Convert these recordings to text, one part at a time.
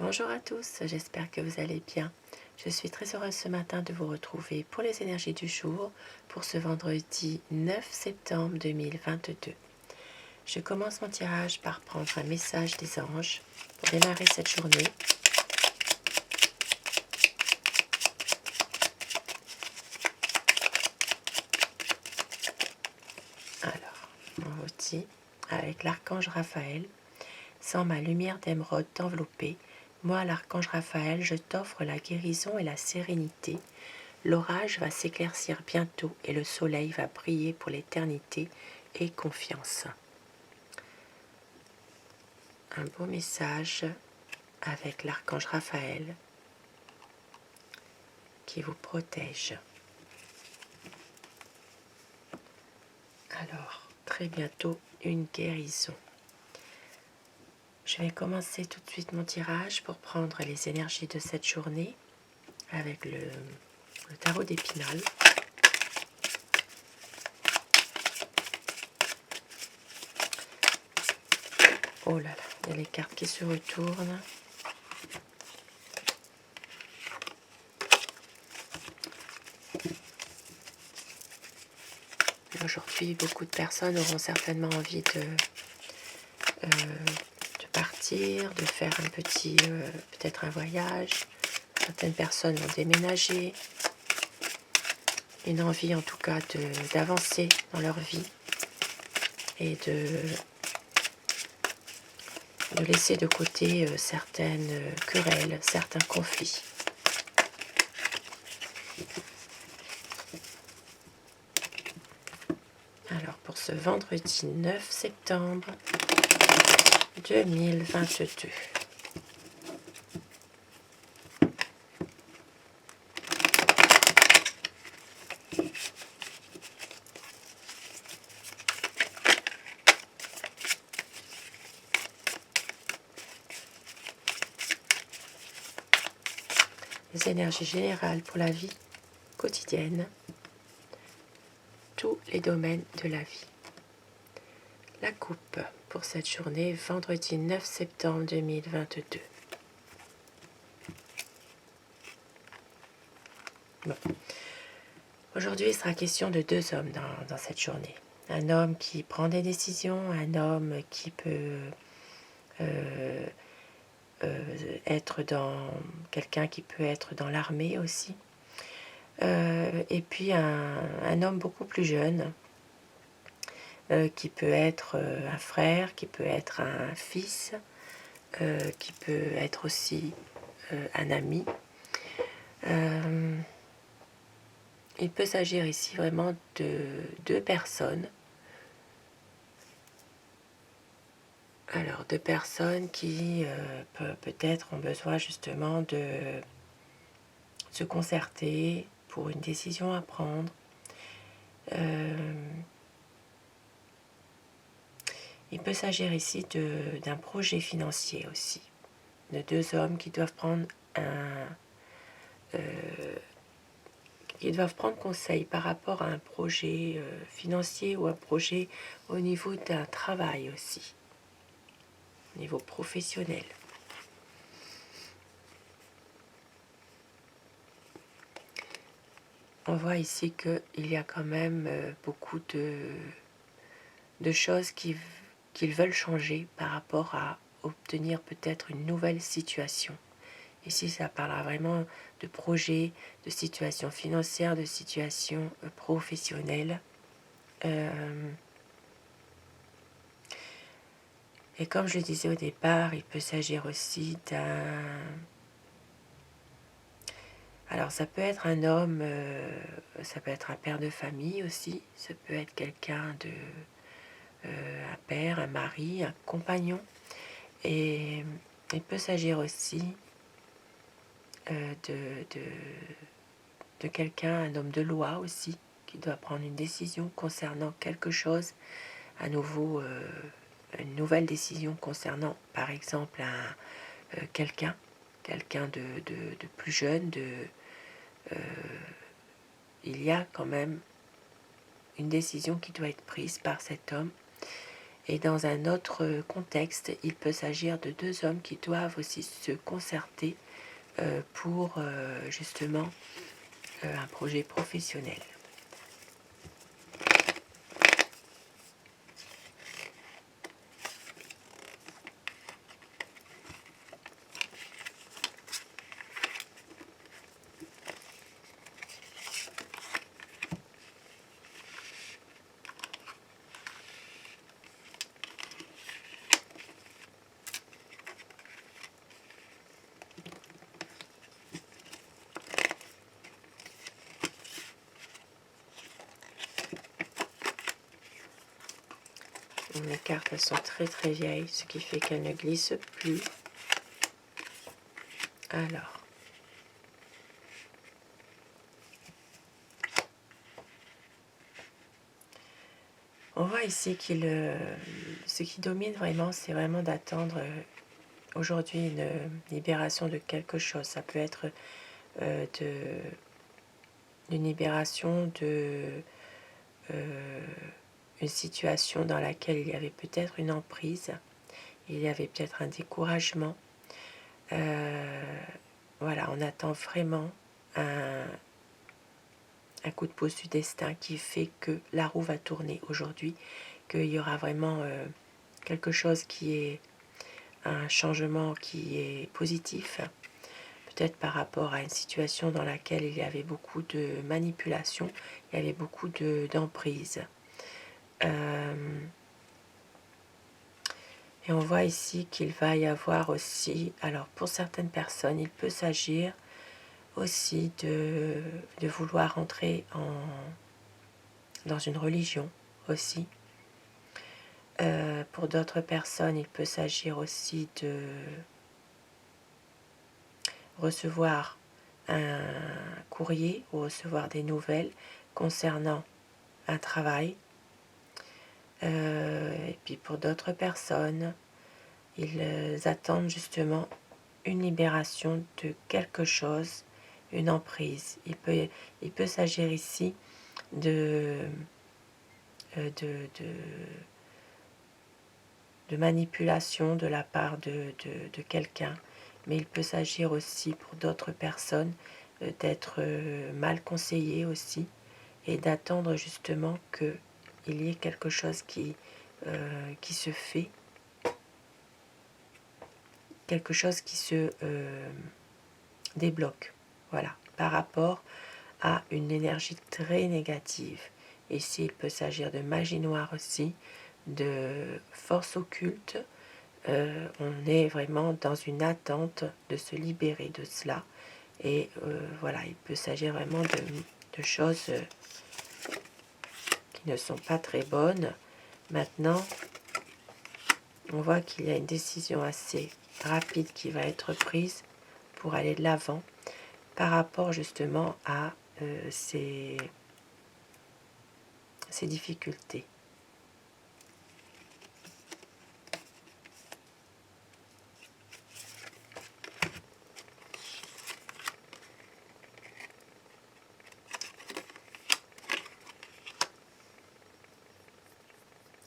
Bonjour à tous, j'espère que vous allez bien. Je suis très heureuse ce matin de vous retrouver pour les énergies du jour pour ce vendredi 9 septembre 2022. Je commence mon tirage par prendre un message des anges pour démarrer cette journée. Alors, on dit avec l'archange Raphaël, sans ma lumière d'émeraude t'envelopper, moi l'archange Raphaël, je t'offre la guérison et la sérénité. L'orage va s'éclaircir bientôt et le soleil va briller pour l'éternité et confiance. Un beau message avec l'archange Raphaël qui vous protège. Alors, très bientôt, une guérison. Je vais commencer tout de suite mon tirage pour prendre les énergies de cette journée avec le tarot d'Épinal. Oh là là, il y a les cartes qui se retournent. Aujourd'hui, beaucoup de personnes auront certainement envie de partir, de faire un petit, peut-être un voyage. Certaines personnes vont déménager. Une envie en tout cas d'avancer dans leur vie et de laisser de côté certaines querelles, certains conflits. Alors pour ce vendredi 9 septembre 2022. Les énergies générales pour la vie quotidienne, tous les domaines de la vie. La coupe pour cette journée, vendredi 9 septembre 2022. Bon. Aujourd'hui, il sera question de deux hommes dans cette journée. Un homme qui prend des décisions, un homme qui peut être dans quelqu'un qui peut être dans l'armée aussi. Et puis un homme beaucoup plus jeune qui peut être un frère, qui peut être un fils, qui peut être aussi un ami. Il peut s'agir ici vraiment de deux personnes. Alors, deux personnes qui peut-être ont besoin justement de se concerter pour une décision à prendre. Il peut s'agir ici d'un projet financier aussi, de deux hommes qui doivent prendre conseil par rapport à un projet financier ou un projet au niveau d'un travail aussi, au niveau professionnel. On voit ici qu'il y a quand même beaucoup de choses qu'ils veulent changer par rapport à obtenir peut-être une nouvelle situation. Ici, ça parlera vraiment de projets, de situations financières, de situations professionnelles. Et comme je le disais au départ, il peut s'agir aussi d'un... Alors ça peut être un homme, ça peut être un père de famille aussi, ça peut être quelqu'un un père, un mari, un compagnon. Et il peut s'agir aussi de quelqu'un, un homme de loi aussi, qui doit prendre une décision concernant quelque chose, à nouveau une nouvelle décision concernant par exemple quelqu'un de plus jeune, il y a quand même une décision qui doit être prise par cet homme. Et dans un autre contexte, il peut s'agir de deux hommes qui doivent aussi se concerter pour justement un projet professionnel. Les cartes elles sont très très vieilles, ce qui fait qu'elles ne glissent plus. Alors, on voit ici ce qui domine vraiment, c'est vraiment d'attendre aujourd'hui une libération de quelque chose. Ça peut être une libération de une situation dans laquelle il y avait peut-être une emprise, il y avait peut-être un découragement. Voilà, on attend vraiment un coup de pouce du destin qui fait que la roue va tourner aujourd'hui, qu'il y aura vraiment quelque chose qui est un changement qui est positif, peut-être par rapport à une situation dans laquelle il y avait beaucoup de manipulation, il y avait beaucoup d'emprise. Et on voit ici qu'il va y avoir aussi, alors pour certaines personnes, il peut s'agir aussi de vouloir entrer dans une religion aussi. Pour d'autres personnes, il peut s'agir aussi de recevoir un courrier ou recevoir des nouvelles concernant un travail. Et puis pour d'autres personnes, ils attendent justement une libération de quelque chose, une emprise. Il peut s'agir ici de manipulation de la part de quelqu'un, mais il peut s'agir aussi pour d'autres personnes d'être mal conseillé aussi et d'attendre justement qu'il y ait quelque chose qui se fait, quelque chose qui se débloque, voilà, par rapport à une énergie très négative. Ici, il peut s'agir de magie noire aussi, de force occulte. On est vraiment dans une attente de se libérer de cela. Et voilà, il peut s'agir vraiment de choses qui ne sont pas très bonnes. Maintenant, on voit qu'il y a une décision assez rapide qui va être prise pour aller de l'avant par rapport justement à ces difficultés.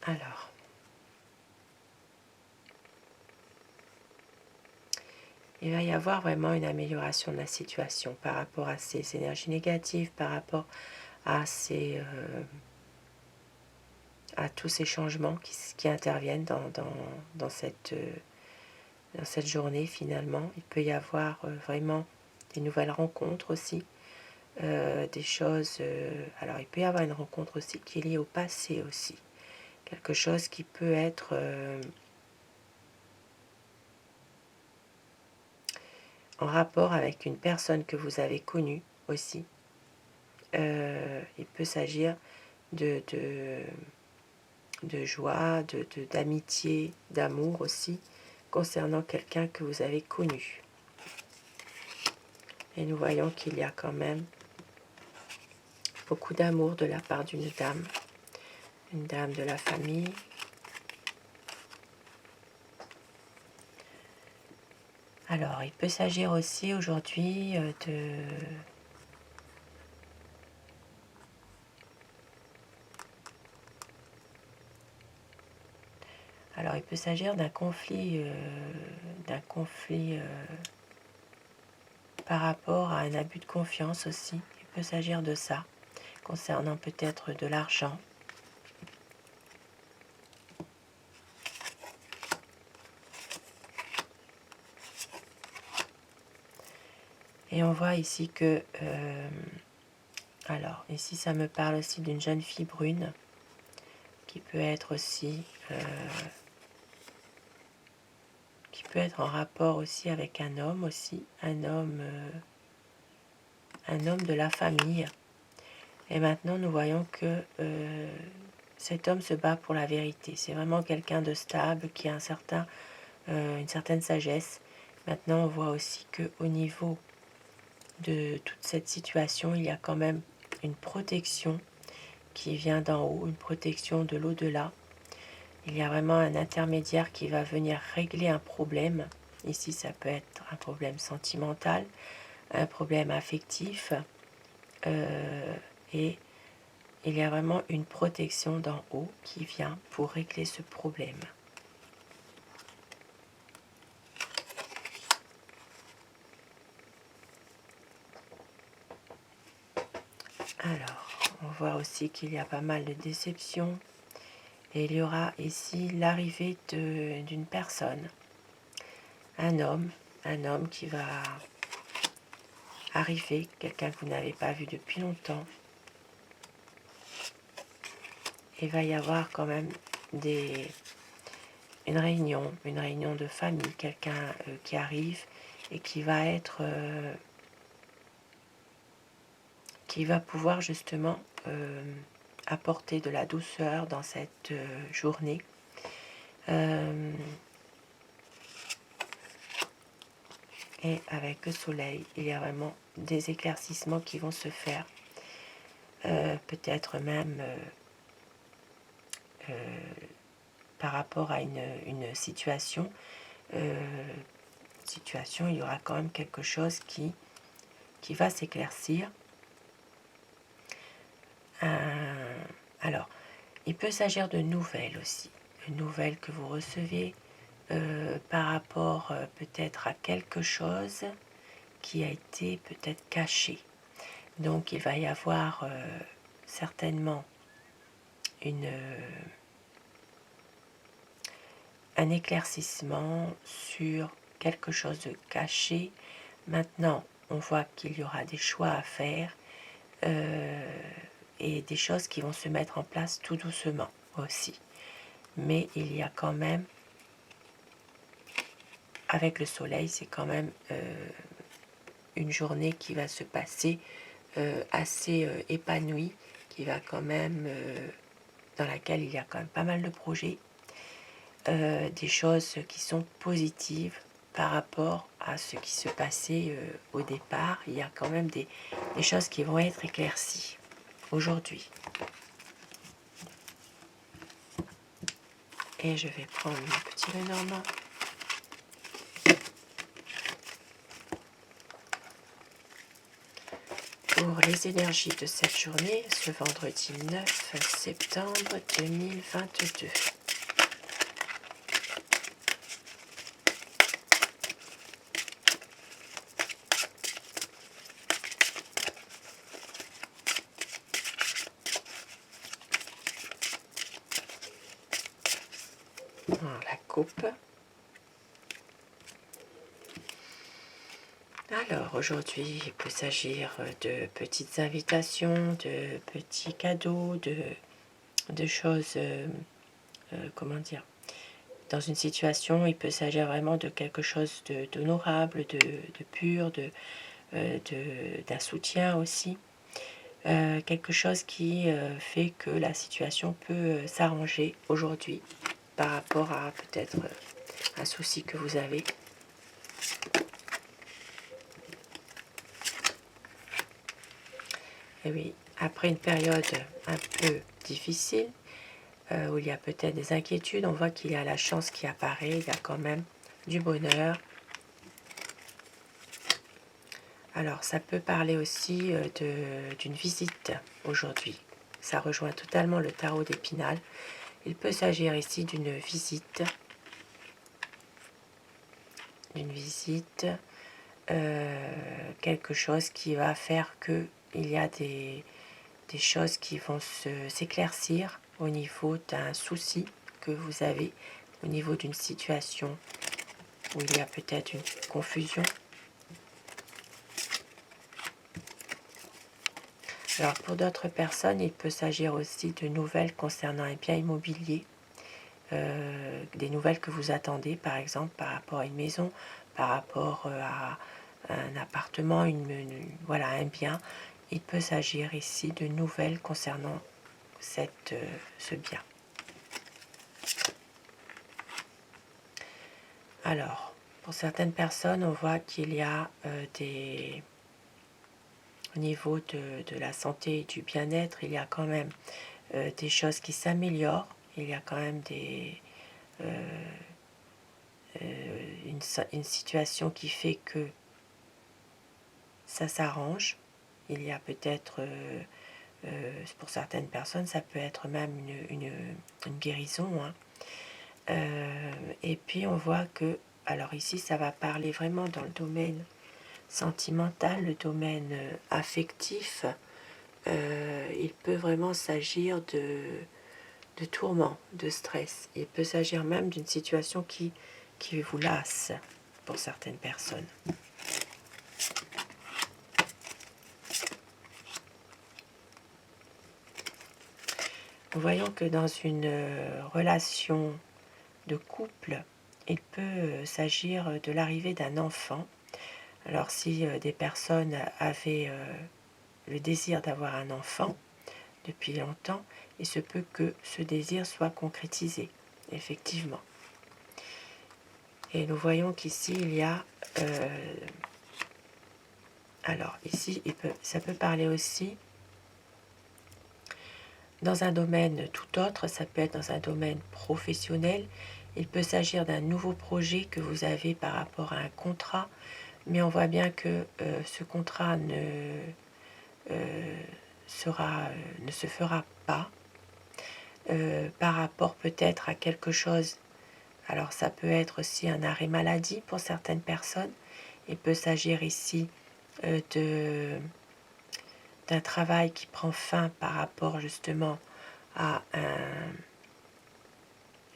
Alors, il va y avoir vraiment une amélioration de la situation par rapport à ces énergies négatives, par rapport à tous ces changements qui interviennent dans cette journée finalement. Il peut y avoir vraiment des nouvelles rencontres aussi, des choses... alors il peut y avoir une rencontre aussi qui est liée au passé aussi. Quelque chose qui peut être en rapport avec une personne que vous avez connue aussi. Il peut s'agir de joie, d'amitié, d'amour aussi, concernant quelqu'un que vous avez connu. Et nous voyons qu'il y a quand même beaucoup d'amour de la part d'une dame de la famille. Alors, il peut s'agir aussi aujourd'hui Alors, il peut s'agir d'un conflit, par rapport à un abus de confiance aussi. Il peut s'agir de ça, concernant peut-être de l'argent. Et on voit ici que... alors, ici, ça me parle aussi d'une jeune fille brune, qui peut être aussi... qui peut être en rapport aussi avec un homme aussi, un homme de la famille. Et maintenant, nous voyons que cet homme se bat pour la vérité. C'est vraiment quelqu'un de stable, qui a une certaine sagesse. Maintenant, on voit aussi qu'au niveau de toute cette situation, il y a quand même une protection qui vient d'en haut, une protection de l'au-delà. Il y a vraiment un intermédiaire qui va venir régler un problème. Ici, ça peut être un problème sentimental, un problème affectif, et il y a vraiment une protection d'en haut qui vient pour régler ce problème. Alors, on voit aussi qu'il y a pas mal de déceptions. Et il y aura ici l'arrivée d'une personne, un homme qui va arriver, quelqu'un que vous n'avez pas vu depuis longtemps. Il va y avoir quand même une réunion de famille, quelqu'un qui arrive et qui va pouvoir justement apporter de la douceur dans cette journée. Et avec le soleil, il y a vraiment des éclaircissements qui vont se faire. Peut-être même par rapport à une situation. Il y aura quand même quelque chose qui va s'éclaircir. Alors, il peut s'agir de nouvelles aussi. Une nouvelle que vous recevez par rapport peut-être à quelque chose qui a été peut-être caché. Donc il va y avoir certainement un éclaircissement sur quelque chose de caché. Maintenant, on voit qu'il y aura des choix à faire et des choses qui vont se mettre en place tout doucement aussi. Mais il y a quand même, avec le soleil, c'est quand même une journée qui va se passer assez épanouie, qui va quand même, dans laquelle il y a quand même pas mal de projets, des choses qui sont positives par rapport à ce qui se passait au départ. Il y a quand même des choses qui vont être éclaircies aujourd'hui. Et je vais prendre mon petit Lenormand. Pour les énergies de cette journée, ce vendredi 9 septembre 2022. La coupe. Alors aujourd'hui, il peut s'agir de petites invitations, de petits cadeaux, de choses, comment dire, dans une situation, il peut s'agir vraiment de quelque chose d'honorable, de pur, d'un soutien aussi. Quelque chose qui fait que la situation peut s'arranger aujourd'hui par rapport à peut-être un souci que vous avez. Et oui, après une période un peu difficile, où il y a peut-être des inquiétudes, on voit qu'il y a la chance qui apparaît, il y a quand même du bonheur. Alors, ça peut parler aussi d'une visite aujourd'hui. Ça rejoint totalement le tarot d'Épinal. Il peut s'agir ici d'une visite, quelque chose qui va faire que il y a des choses qui vont s'éclaircir au niveau d'un souci que vous avez, au niveau d'une situation où il y a peut-être une confusion. Alors pour d'autres personnes, il peut s'agir aussi de nouvelles concernant un bien immobilier, des nouvelles que vous attendez, par exemple par rapport à une maison, par rapport à un appartement, voilà, un bien. Il peut s'agir ici de nouvelles concernant ce bien. Alors, pour certaines personnes, on voit qu'il y a au niveau de la santé et du bien-être, il y a quand même des choses qui s'améliorent. Il y a quand même une situation qui fait que ça s'arrange. Il y a peut-être, pour certaines personnes, ça peut être même une guérison, hein. Et puis on voit que, alors ici, ça va parler vraiment dans le domaine sentimental, le domaine affectif. Il peut vraiment s'agir de tourments, de stress. Il peut s'agir même d'une situation qui vous lasse pour certaines personnes. Nous voyons que dans une relation de couple, il peut s'agir de l'arrivée d'un enfant. Alors si des personnes avaient le désir d'avoir un enfant depuis longtemps, il se peut que ce désir soit concrétisé, effectivement. Et nous voyons qu'ici il y a... alors ici, ça peut parler aussi dans un domaine tout autre, ça peut être dans un domaine professionnel. Il peut s'agir d'un nouveau projet que vous avez par rapport à un contrat, mais on voit bien que ce contrat ne se fera pas par rapport peut-être à quelque chose. Alors ça peut être aussi un arrêt maladie pour certaines personnes. Il peut s'agir ici d'un travail qui prend fin par rapport justement à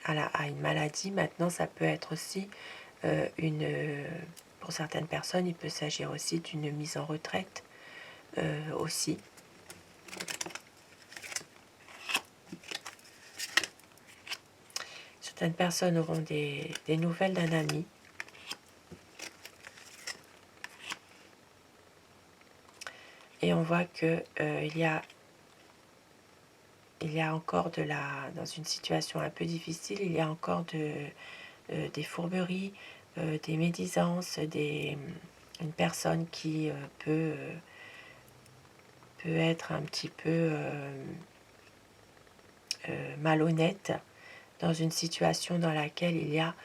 une maladie. Maintenant, ça peut être aussi pour certaines personnes, il peut s'agir aussi d'une mise en retraite aussi. Certaines personnes auront des nouvelles d'un ami. Et on voit que il y a encore dans une situation un peu difficile, il y a encore des fourberies, des médisances, une personne qui peut être un petit peu malhonnête dans une situation dans laquelle il y a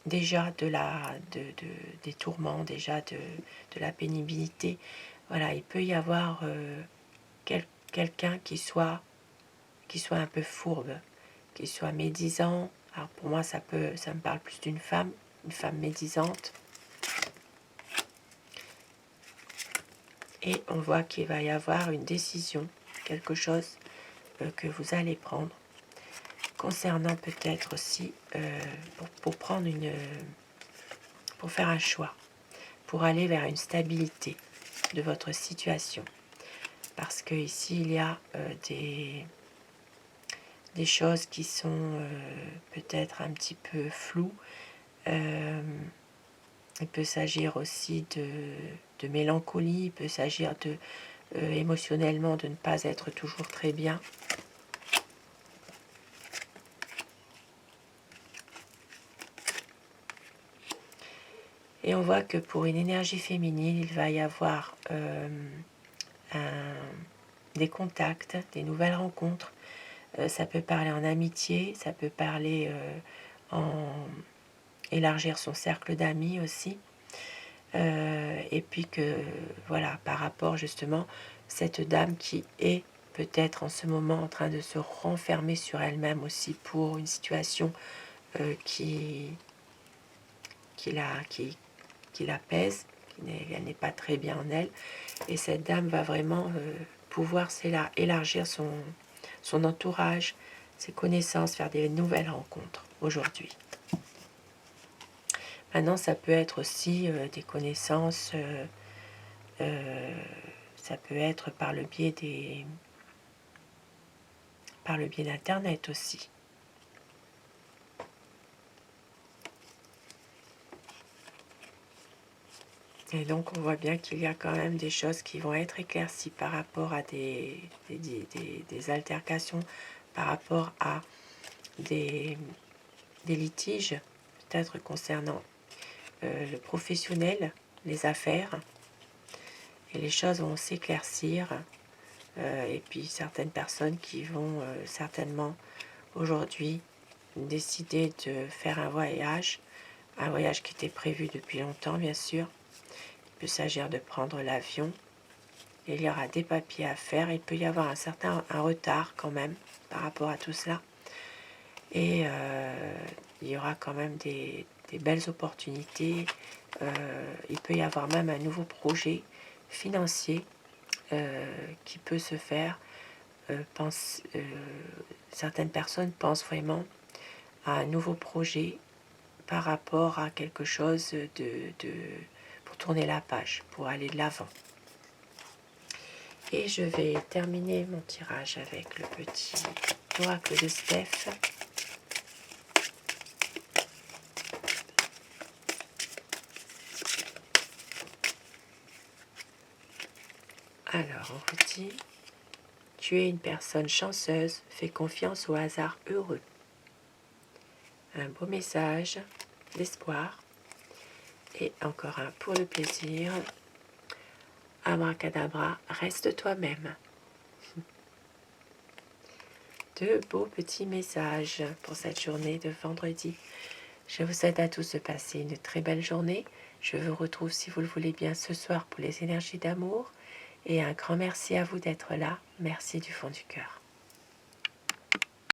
déjà des tourments, déjà de la pénibilité. Voilà, il peut y avoir quelqu'un qui soit un peu fourbe, qui soit médisant. Alors pour moi, ça me parle plus d'une femme, une femme médisante. Et on voit qu'il va y avoir une décision, quelque chose que vous allez prendre, concernant peut-être aussi pour faire un choix, pour aller vers une stabilité de votre situation. Parce que ici il y a des choses qui sont peut-être un petit peu floues. Il peut s'agir aussi de mélancolie, il peut s'agir émotionnellement de ne pas être toujours très bien. Et on voit que pour une énergie féminine, il va y avoir des contacts, des nouvelles rencontres. Ça peut parler en amitié, ça peut parler en élargir son cercle d'amis aussi. Et puis que, voilà, par rapport justement, cette dame qui est peut-être en ce moment en train de se renfermer sur elle-même aussi pour une situation qui la pèse, elle n'est pas très bien en elle. Et cette dame va vraiment pouvoir élargir son entourage, ses connaissances, faire des nouvelles rencontres aujourd'hui. Maintenant, ça peut être aussi des connaissances, ça peut être par le biais d'Internet aussi. Et donc on voit bien qu'il y a quand même des choses qui vont être éclaircies par rapport à des altercations, par rapport à des litiges, peut-être concernant le professionnel, les affaires, et les choses vont s'éclaircir. Et puis certaines personnes qui vont certainement aujourd'hui décider de faire un voyage qui était prévu depuis longtemps bien sûr. Il peut s'agir de prendre l'avion. Il y aura des papiers à faire. Il peut y avoir un retard quand même par rapport à tout cela. Et il y aura quand même des belles opportunités. Il peut y avoir même un nouveau projet financier qui peut se faire. Certaines personnes pensent vraiment à un nouveau projet par rapport à quelque chose pour tourner la page, pour aller de l'avant. Et je vais terminer mon tirage avec le petit oracle de Steph. Alors, on vous dit, tu es une personne chanceuse, fais confiance au hasard heureux. Un beau message d'espoir. Et encore un pour le plaisir. Abracadabra, reste toi-même. Deux beaux petits messages pour cette journée de vendredi. Je vous souhaite à tous de passer une très belle journée. Je vous retrouve, si vous le voulez bien, ce soir pour les énergies d'amour. Et un grand merci à vous d'être là. Merci du fond du cœur.